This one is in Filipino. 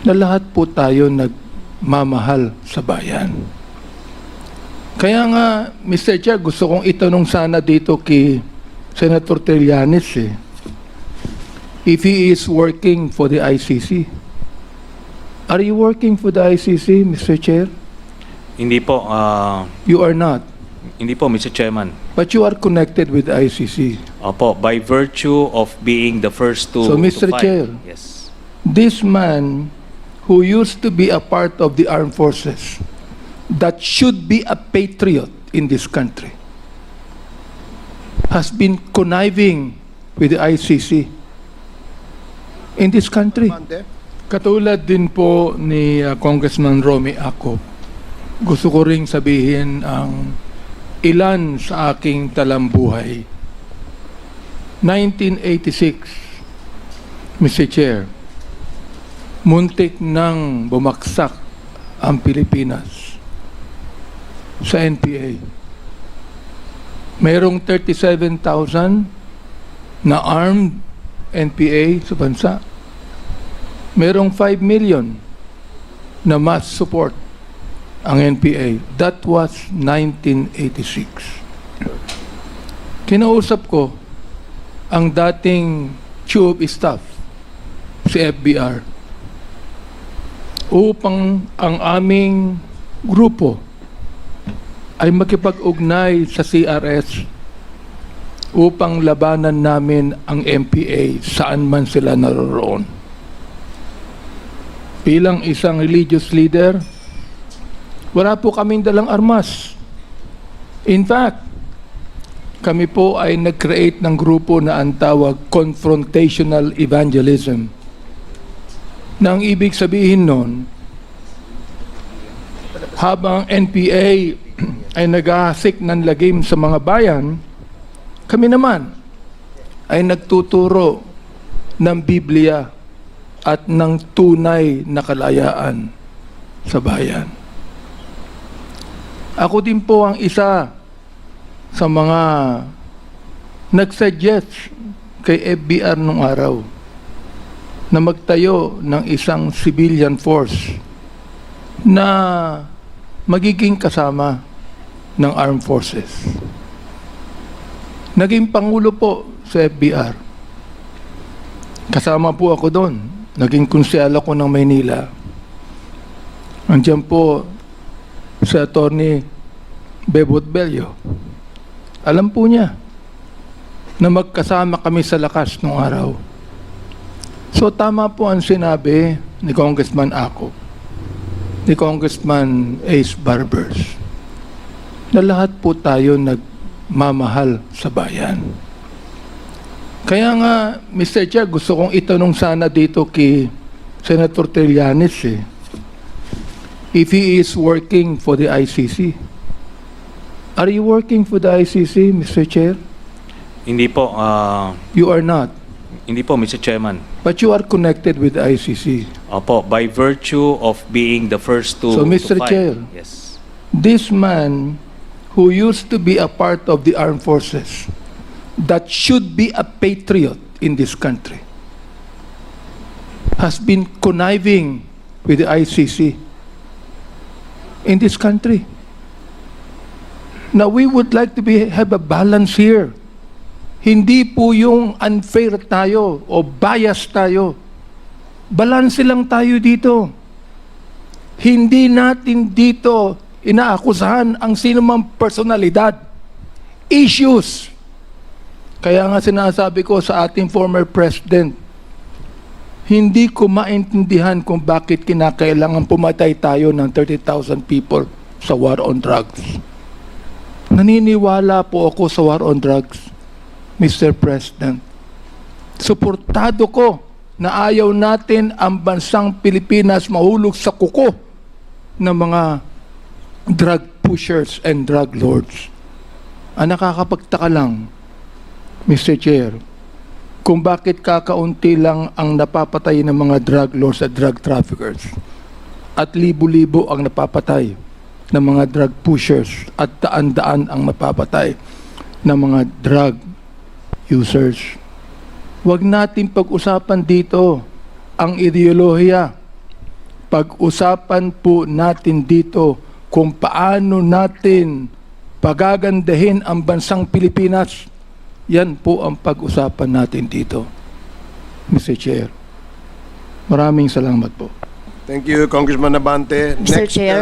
na lahat po tayo nagmamahal sa bayan. Kaya nga, Mr. Chair, gusto kong itanong sana dito kay Senator Trillanes if he is working for the ICC. Are you working for the ICC, Mr. Chair? Hindi po, You are not. hindi po, Mr. Chairman. But you are connected with the ICC. Opo, by virtue of being the first to So, Mr. file. Chair. Yes. This man who used to be a part of the armed forces that should be a patriot in this country has been conniving with the ICC in this country. Katulad din po ni Congressman Romy Akop, gusto ko ring sabihin ang ilan sa aking talambuhay. 1986, Mr. Chair, muntik nang bumagsak ang Pilipinas sa NPA. Mayroong 37,000 na armed NPA sa bansa. Mayroong 5 million na mass support ang NPA. That was 1986. Kinausap ko ang dating chief of staff, si FBR, upang ang aming grupo ay makipag-ugnay sa CRS upang labanan namin ang NPA saan man sila naroroon. Bilang isang religious leader, wala po kaming dalang armas. In fact, kami po ay nag-create ng grupo na ang tawag confrontational evangelism. Na ang ibig sabihin nun, habang NPA ay naghahasik ng lagim sa mga bayan, kami naman ay nagtuturo ng Biblia at ng tunay na kalayaan sa bayan. Ako din po ang isa sa mga nagsuggest kay FBR nung araw na magtayo ng isang civilian force na magiging kasama ng armed forces. Naging pangulo po sa FBR. Kasama po ako doon. Naging konsyal ako ng Maynila. Andiyan po si Attorney Bebot Bello. Alam po niya na magkasama kami sa lakas nung araw. So tama po ang sinabi ni Congressman Akop, ni Congressman Ace Barbers, na lahat po tayo nagmamahal sa bayan. Kaya nga, Mr. Chair, gusto kong itanong sana dito kay Senator Trillanes if he is working for the ICC. Are you working for the ICC, Mr. Chair? Hindi po, You are not. hindi po, Mr. Chairman. But you are connected with the ICC. Opo, by virtue of being the first to So, Mr. file. Chair. Yes. This man who used to be a part of the armed forces that should be a patriot in this country has been conniving with the ICC in this country. Now, we would like to have a balance here. Hindi po yung unfair tayo o bias tayo. Balanse lang tayo dito. Hindi natin dito inaakusahan ang sinumang personalidad. Issues. Kaya nga sinasabi ko sa ating former president, hindi ko maintindihan kung bakit kinakailangan pumatay tayo ng 30,000 people sa war on drugs. Naniniwala po ako sa war on drugs, Mr. President. Suportado ko na ayaw natin ang bansang Pilipinas mahulog sa kuko ng mga drug pushers and drug lords. Ang nakakapagtaka lang, Mr. Chair, kung bakit kakaunti lang ang napapatay ng mga drug lords at drug traffickers at libo-libo ang napapatay ng mga drug pushers at daan-daan ang napapatay ng mga drug users. Huwag natin pag-usapan dito ang ideolohiya pag-usapan po natin dito kung paano natin pagagandahin ang bansang Pilipinas. Yan po ang pag-usapan natin dito, Mr. Chair. Maraming salamat po. Thank you, Congressman Abante. Mr. Chair.